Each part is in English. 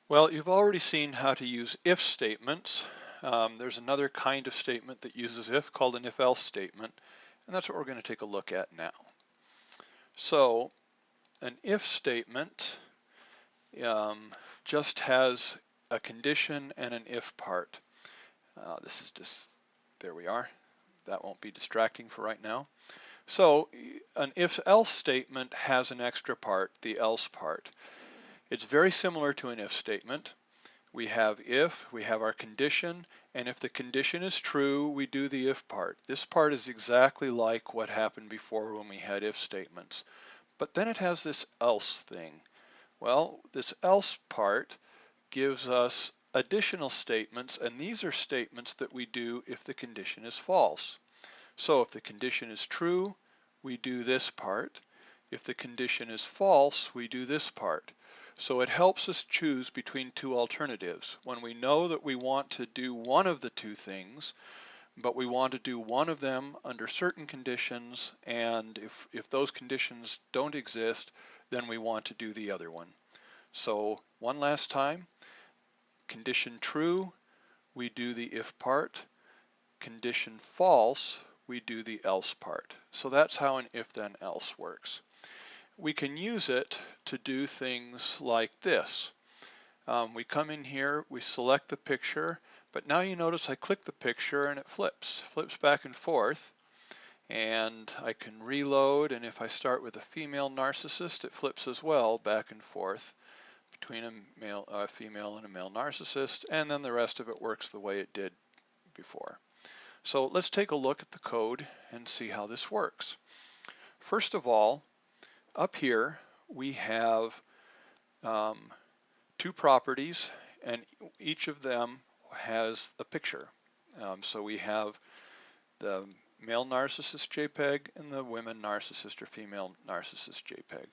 Well, you've already seen how to use if statements. There's another kind of statement that uses if called an if-else statement, and that's what we're going to take a look at now. So an if statement just has a condition and an if part. This is just, there we are. That won't be distracting for right now. So an if-else statement has an extra part, the else part. It's very similar to an if statement. We have if, we have our condition, and if the condition is true, we do the if part. This part is exactly like what happened before when we had if statements. But then it has this else thing. Well, this else part gives us additional statements, and these are statements that we do if the condition is false. So if the condition is true, we do this part. If the condition is false, we do this part. So it helps us choose between two alternatives. When we know that we want to do one of the two things, but we want to do one of them under certain conditions, and if those conditions don't exist, then we want to do the other one. So one last time, condition true, we do the if part. Condition false, we do the else part. So that's how an if then else works. We can use it to do things like this. We come in here, we select the picture, but now you notice I click the picture and it flips back and forth, and I can reload, and if I start with a female narcissist, it flips as well back and forth between a female and a male narcissist, and then the rest of it works the way it did before. So let's take a look at the code and see how this works. First of all, up here we have two properties, and each of them has a picture. So we have the male narcissist JPEG and the women narcissist or female narcissist JPEG.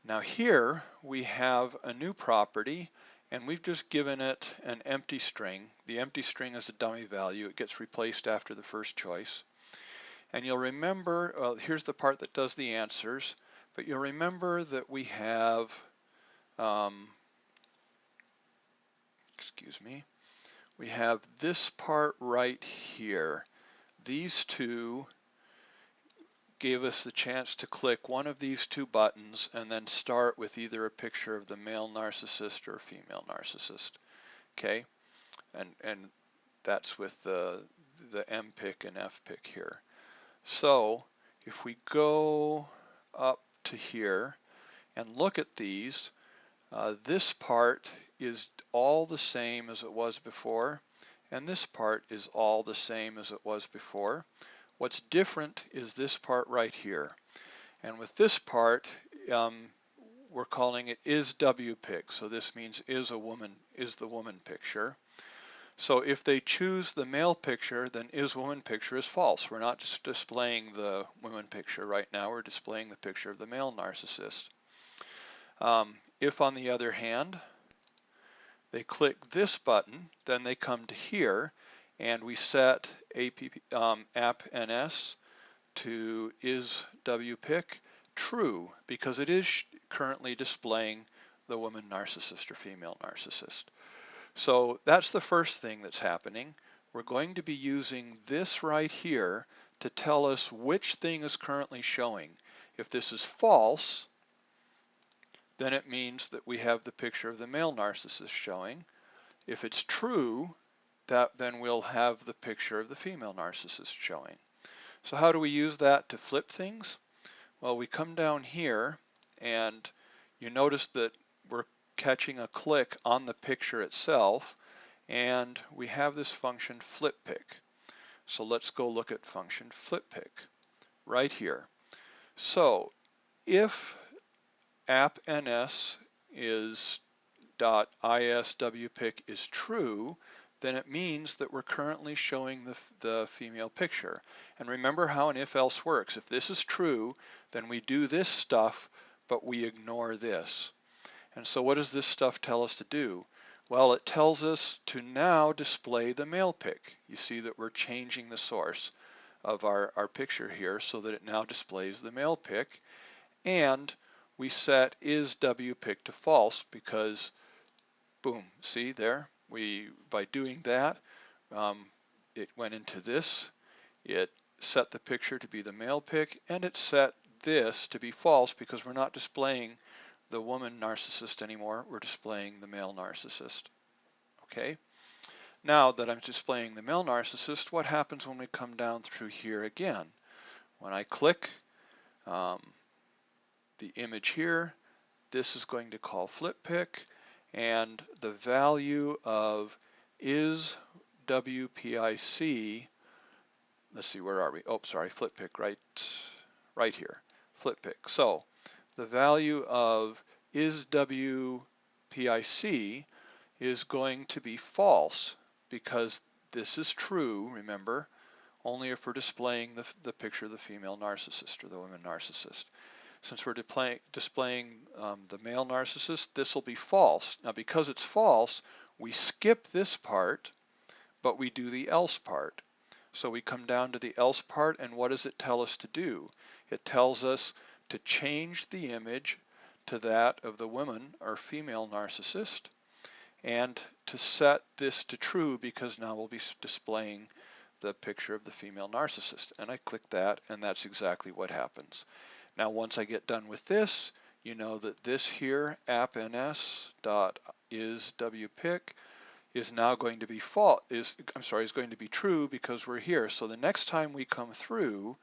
Now here we have a new property, and we've just given it an empty string. The empty string is a dummy value. It gets replaced after the first choice. And you'll remember, well, here's the part that does the answers, but you'll remember that we have, excuse me, we have this part right here. These two gave us the chance to click one of these two buttons and then start with either a picture of the male narcissist or female narcissist. Okay, and that's with the M pick and F pick here. So if we go up to here and look at these, this part is all the same as it was before, and this part is all the same as it was before. What's different is this part right here. And with this part, we're calling it is W pick. So this means is the woman picture. So if they choose the male picture, then is woman picture is false. We're not just displaying the woman picture right now, we're displaying the picture of the male narcissist. If on the other hand, they click this button, then they come to here, and we set app.ns to is wpick true, because it is currently displaying the woman narcissist or female narcissist. So that's the first thing that's happening. We're going to be using this right here to tell us which thing is currently showing. If this is false, then it means that we have the picture of the male narcissist showing. If it's true, then we'll have the picture of the female narcissist showing. So how do we use that to flip things? Well, we come down here, and you notice that we're catching a click on the picture itself, and we have this function flip pick. So let's go look at function flip pick right here. So if app.ns is .iswpick is true, then it means that we're currently showing the female picture. And remember how an if-else works. If this is true, then we do this stuff, but we ignore this. And so what does this stuff tell us to do? Well, it tells us to now display the male pic. You see that we're changing the source of our picture here so that it now displays the male pic. And we set is wpick to false because boom, see there? By doing that, it went into this, it set the picture to be the male pic, and it set this to be false because we're not displaying the woman narcissist anymore, we're displaying the male narcissist. Okay? Now that I'm displaying the male narcissist, what happens when we come down through here again? When I click the image here, this is going to call flip pic, and the value of is WPIC, let's see, where are we? Oh, sorry, flip pic right here, flip pic. So the value of is WPIC is going to be false because this is true, remember, only if we're displaying the picture of the female narcissist or the woman narcissist. Since we're displaying the male narcissist, this will be false. Now because it's false, we skip this part, but we do the else part. So we come down to the else part, and what does it tell us to do? It tells us to change the image to that of the woman or female narcissist, and to set this to true because now we'll be displaying the picture of the female narcissist. And I click that, and that's exactly what happens. Now once I get done with this, you know that this here appns.isWpic is now going to be is going to be true because we're here. So the next time we come through,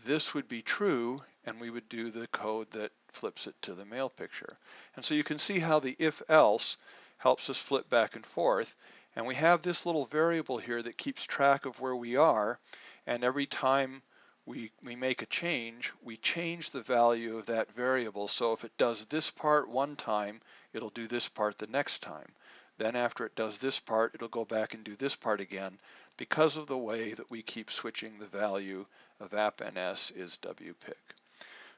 this would be true, and we would do the code that flips it to the male picture. And so you can see how the if-else helps us flip back and forth. And we have this little variable here that keeps track of where we are, and every time we make a change, we change the value of that variable. So if it does this part one time, it'll do this part the next time. Then after it does this part, it'll go back and do this part again because of the way that we keep switching the value of appns is WPIC.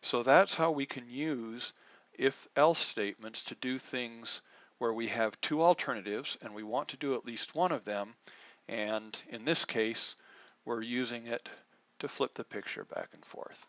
So that's how we can use if-else statements to do things where we have two alternatives and we want to do at least one of them. And in this case, we're using it to flip the picture back and forth.